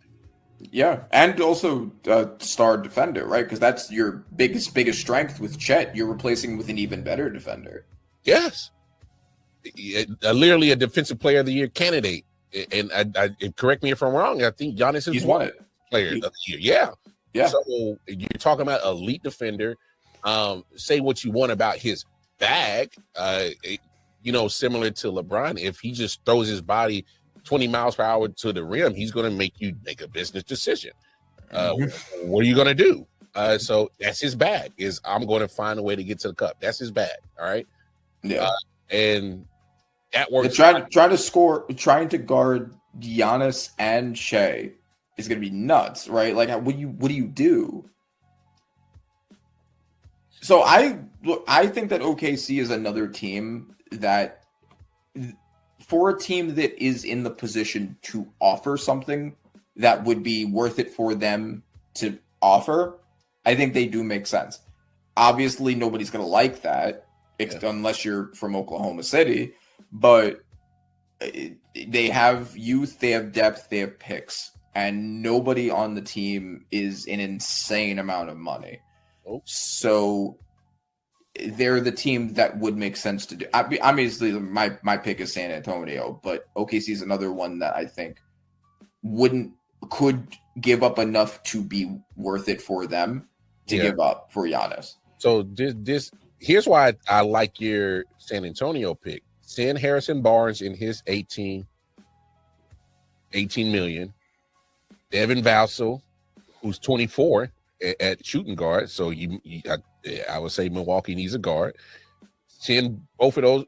Yeah, and also star defender, right? Because that's your biggest strength with Chet. You're replacing with an even better defender. Yes, literally a defensive player of the year candidate. And I correct me if I'm wrong. I think Giannis is won it. Player of the year. Yeah. So you're talking about elite defender. Say what you want about his bag. Similar to LeBron, if he just throws his body 20 miles per hour to the rim, he's going to make you make a business decision. What are you going to do? So that's his bag. Is I'm going to find a way to get to the cup. That's his bag. All right. Yeah. And that works. Trying to guard Giannis and Shea is going to be nuts, right? Like, what do you do? So I think that OKC is another team that, for a team that is in the position to offer something that would be worth it for them to offer, I think they do make sense. Obviously, nobody's going to like that unless you're from Oklahoma City, but they have youth, they have depth, they have picks, and nobody on the team is an insane amount of money. So they're the team that would make sense to do. Obviously, my pick is San Antonio, but OKC is another one that I think could give up enough to be worth it for them to give up for Giannis. So here's why I like your San Antonio pick. Send Harrison Barnes in his 18 million. Devin Vassell, who's 24 at shooting guard. So I would say Milwaukee needs a guard. Send both of those.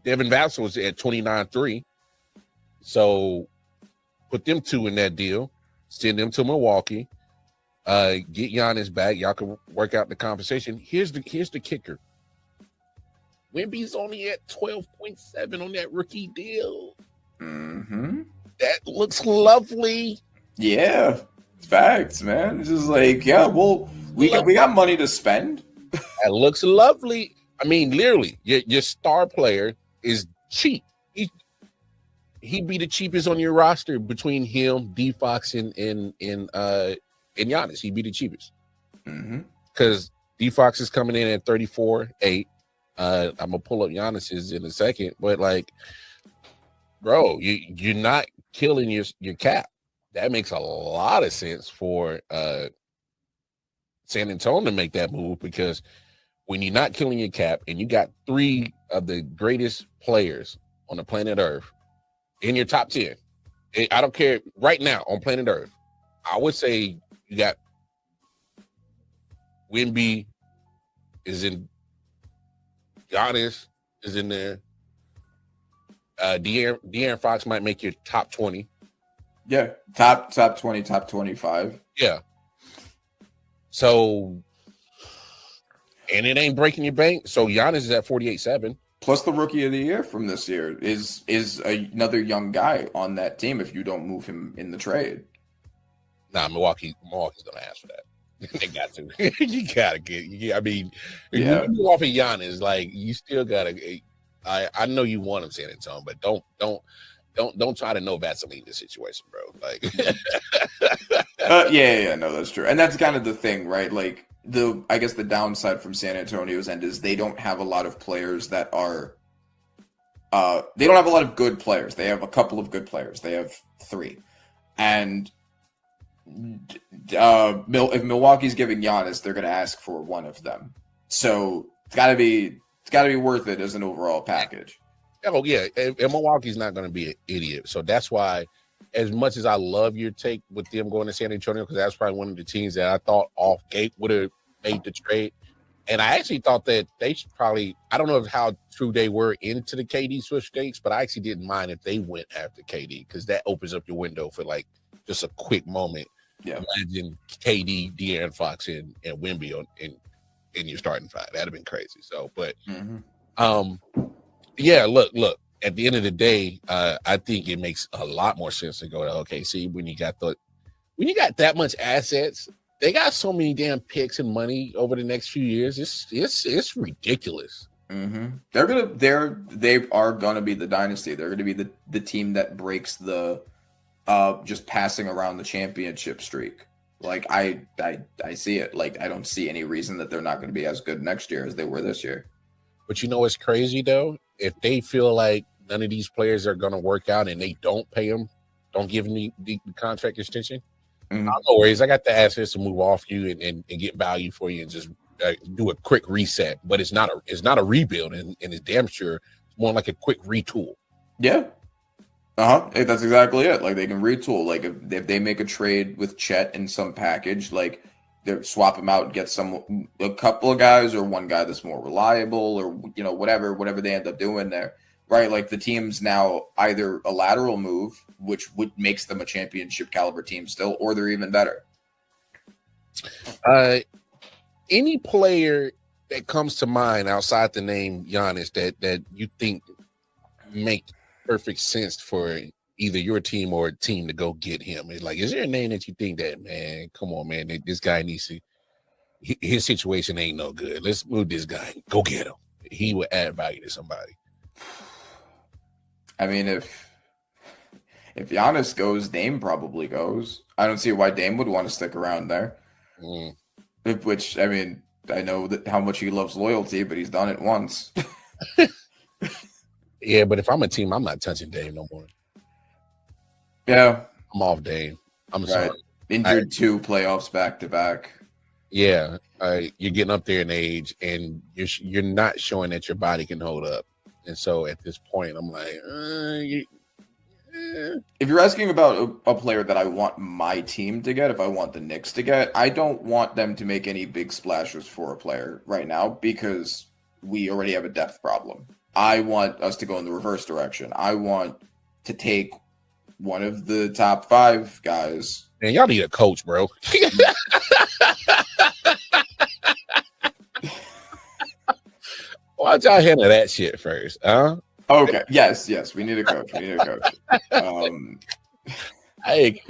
Devin Vassell is at 29-3. So put them two in that deal. Send them to Milwaukee. Get Giannis back. Y'all can work out the conversation. Here's the kicker. Wemby's only at 12.7 on that rookie deal. Mm-hmm. That looks lovely. Yeah, facts, man. It's just like, we got money to spend. That looks lovely. I mean, literally, your star player is cheap. He'd be the cheapest on your roster between him, D Fox, and Giannis. He'd be the cheapest. Because D Fox is coming in at 34.8. I'm gonna pull up Giannis's in a second, but like, bro, you're not killing your cap. That makes a lot of sense for San Antonio to make that move, because when you're not killing your cap and you got three of the greatest players on the planet Earth in your top 10, I don't care right now on planet Earth, I would say you got Wemby is in, Giannis is in there. De'Aaron Fox might make your top 20. Yeah, top 20, top 25. Yeah. So, and it ain't breaking your bank. So Giannis is at 48.7. Plus the rookie of the year from this year is another young guy on that team if you don't move him in the trade. Nah, Milwaukee's gonna ask for that. They got to. You gotta get. I mean, if you move off of Giannis, like, you still gotta. I know you want him, San Antonio, but don't try to know Vaseline this situation, bro. Like, no, that's true, and that's kind of the thing, right? Like, I guess the downside from San Antonio's end is they don't have a lot of players that are. They don't have a lot of good players. They have a couple of good players. They have 3, and if Milwaukee's giving Giannis, they're going to ask for one of them. So it's got to be worth it as an overall package. Oh yeah, and Milwaukee's not going to be an idiot. So that's why, as much as I love your take with them going to San Antonio, because that's probably one of the teams that I thought off gate would have made the trade, And I actually thought that they should probably, I don't know how true they were into the KD sweepstakes, but I actually didn't mind if they went after KD because that opens up your window for like just a quick moment. Yeah. Imagine KD, De'Aaron Fox, and Wemby in your starting five. That'd have been crazy. So, but yeah, look. At the end of the day, I think it makes a lot more sense to go to OKC when you got that much assets. They got so many damn picks and money over the next few years. It's ridiculous. They are gonna be the dynasty. They're gonna be the team that breaks the just passing around the championship streak. Like I see it. Like I don't see any reason that they're not going to be as good next year as they were this year. But you know what's crazy though? If they feel like none of these players are going to work out and they don't pay them, don't give them the contract extension, no worries. I got the assets to move off you and get value for you and just do a quick reset. But it's not a rebuild, and it's damn sure it's more like a quick retool. Yeah. That's exactly it. Like they can retool. Like if they make a trade with Chet in some package, like they swap him out and get a couple of guys or one guy that's more reliable or whatever they end up doing there. Right, like the team's now either a lateral move, which makes them a championship caliber team still, or they're even better. Any player that comes to mind outside the name Giannis that you think make perfect sense for either your team or a team to go get him? It's like, is there a name that you think that, man, come on, man, this guy needs to, his situation ain't no good. Let's move this guy. Go get him. He would add value to somebody. I mean, if Giannis goes, Dame probably goes. I don't see why Dame would want to stick around there. Which, I mean, I know that how much he loves loyalty, but he's done it once. Yeah, but if I'm a team, I'm not touching Dame no more. Yeah. I'm off Dame. I'm sorry. Injured 2 playoffs back to back. Yeah. You're getting up there in age, and you're not showing that your body can hold up. And so at this point, I'm like, If you're asking about a player that I want my team to get, if I want the Knicks to get, I don't want them to make any big splashes for a player right now because we already have a depth problem. I want us to go in the reverse direction. I want to take one of the top 5 guys. Man, y'all need a coach, bro. Why don't y'all handle that shit first, huh? Okay. Yes. We need a coach. Hey,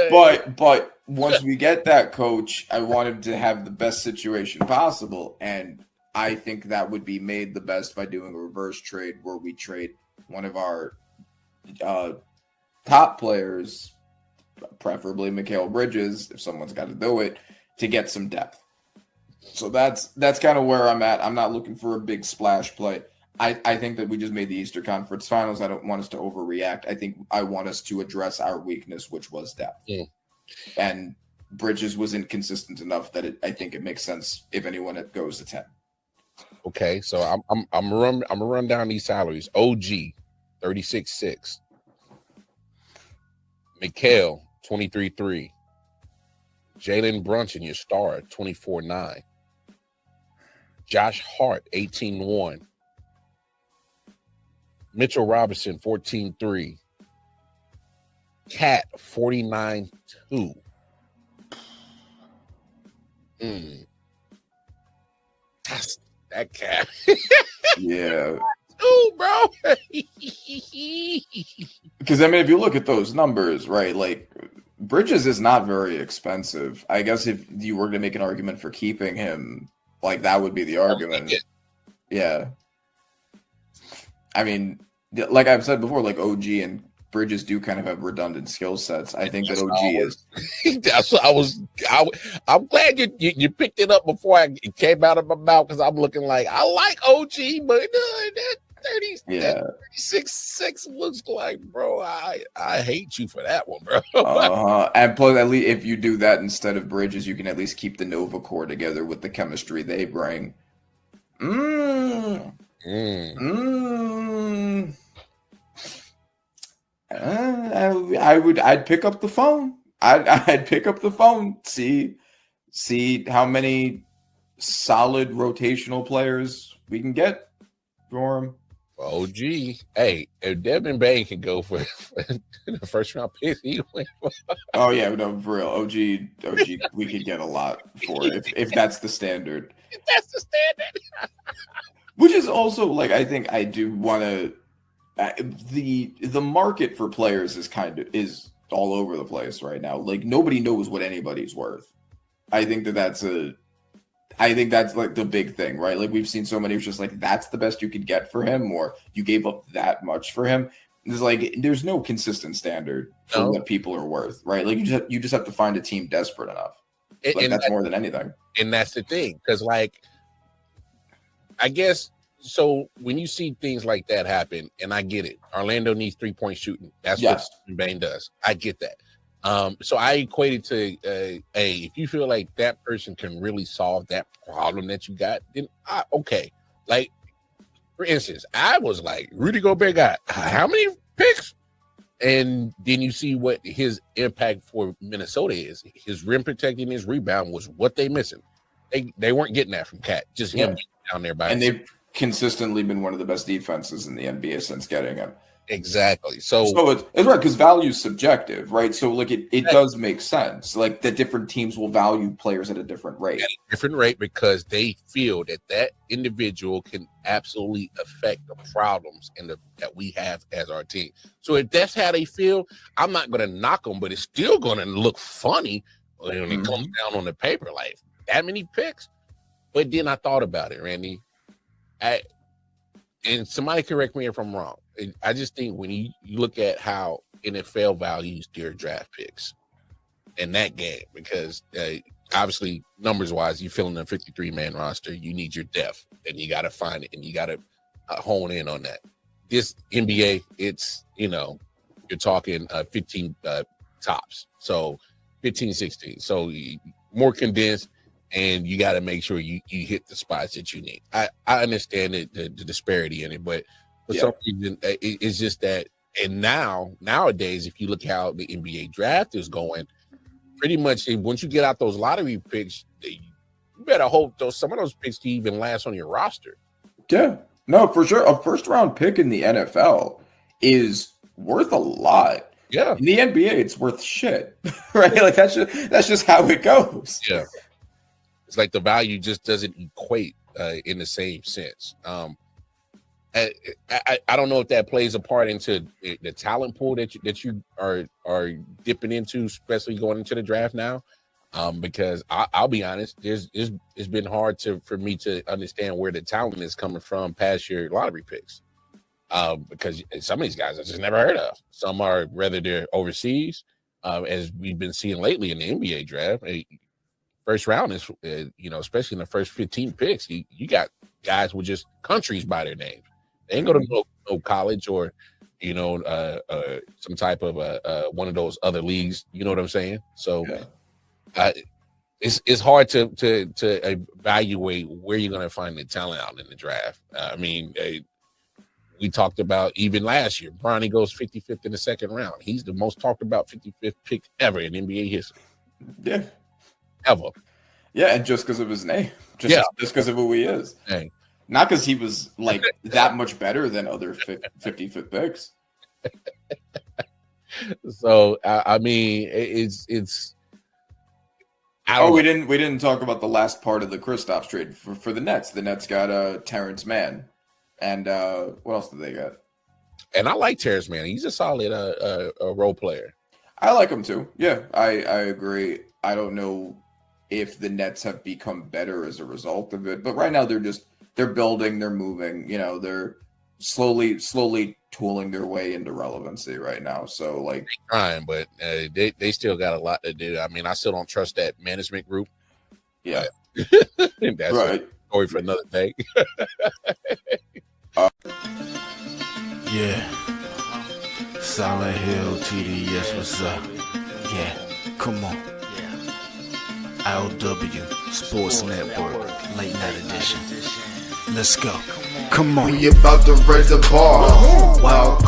but once we get that coach, I want him to have the best situation possible, and I think that would be made the best by doing a reverse trade where we trade one of our top players, preferably Mikal Bridges, if someone's got to do it, to get some depth. So that's kind of where I'm at. I'm not looking for a big splash play. I think that we just made the Eastern Conference Finals. I don't want us to overreact. I think I want us to address our weakness, which was depth. Yeah. And Bridges was inconsistent enough that I think it makes sense if anyone goes to 10. Okay, so I'm gonna run down these salaries. OG, 36.6. Mikal, 23.3. Jalen Brunson, your star, 24.9. Josh Hart, 18.1. Mitchell Robinson, 14.3. Cat, 49.2. That's that Cat. Yeah. Ooh, bro. Because, I mean, if you look at those numbers, right, like, Bridges is not very expensive. I guess if you were to make an argument for keeping him, like, that would be the argument. Yeah. I mean, like I've said before, like, OG and Bridges do kind of have redundant skill sets. I think that OG is. That's what I'm glad you picked it up before it came out of my mouth, because I'm looking like, I like OG, but that 36.6 looks like, bro, I hate you for that one, bro. And plus, at least if you do that instead of Bridges, you can at least keep the Nova core together with the chemistry they bring. I'd pick up the phone. I'd pick up the phone. See how many solid rotational players we can get for him. OG, hey, if Devin Bain can go for the first round pick, he went for. Oh yeah, no, for real. OG, we could get a lot for it if that's the standard. If that's the standard. Which is also like, I think I do want to. The market for players is all over the place right now. Like nobody knows what anybody's worth. I think that's like the big thing, right? Like we've seen so many, it's just like that's the best you could get for him, or you gave up that much for him. It's like there's no consistent standard for what people are worth, right? Like you just have to find a team desperate enough. Like that's more than anything. And that's the thing, because like I guess so when you see things like that happen, and I get it, Orlando needs 3-point shooting. That's what Bain does. I get that. So I equated to if you feel like that person can really solve that problem that you got, then okay. Like for instance, I was like, Rudy Gobert got how many picks? And then you see what his impact for Minnesota is. His rim protecting, his rebound was what they missing. They weren't getting that from Cat, just him down there by himself. They've consistently been one of the best defenses in the NBA since getting him. Exactly. So it's right, because value is subjective, right? So like it does make sense, like that different teams will value players at a different rate. At a different rate because they feel that individual can absolutely affect the problems that we have as our team. So if that's how they feel, I'm not going to knock them, but it's still going to look funny when it comes down on the paper, like that many picks. But then I thought about it, Randy. And somebody correct me if I'm wrong. I just think when you look at how NFL values their draft picks in that game, because obviously numbers wise, you're filling a 53-man roster, you need your depth, and you got to find it, and you got to hone in on that. This NBA, it's, you're talking 15 tops, so 15, 16. So more condensed, and you got to make sure you hit the spots that you need. I understand the disparity in it, but for some reason, it's just that. And nowadays, if you look how the NBA draft is going, pretty much once you get out those lottery picks, you better hope some of those picks can even last on your roster. Yeah, no, for sure. A first round pick in the NFL is worth a lot. Yeah, in the NBA, it's worth shit, right? Like that's just how it goes. Yeah, it's like the value just doesn't equate in the same sense. I don't know if that plays a part into the talent pool that you are dipping into, especially going into the draft now. Because I'll be honest, it's been hard for me to understand where the talent is coming from past your lottery picks. Because some of these guys I just never heard of. Some are whether they're overseas, as we've been seeing lately in the NBA draft. First round is, especially in the first 15 picks, you got guys with just countries by their names. They ain't go to no college or, some type of one of those other leagues. You know what I'm saying? So it's hard to evaluate where you're going to find the talent out in the draft. We talked about even last year, Bronny goes 55th in the second round. He's the most talked about 55th pick ever in NBA history. Yeah. Ever. Yeah, and just because of his name. Just because of who he is. Dang. Not because he was like that much better than other 55th picks. So it's. We didn't talk about the last part of the Kristaps trade for the Nets. The Nets got Terrence Mann, and what else did they get? And I like Terrence Mann. He's a solid role player. I like him too. Yeah, I agree. I don't know if the Nets have become better as a result of it, but right now they're building, they're moving, they're slowly tooling their way into relevancy right now. So like trying, but they still got a lot to do. I mean, I still don't trust that management group. Yeah. That's right. A story for another day. Yeah. Silent Hill TD, yes, what's up? Yeah, come on. LW Sports Network, late night edition. Let's go. Come on. We about to raise the bar. Wow.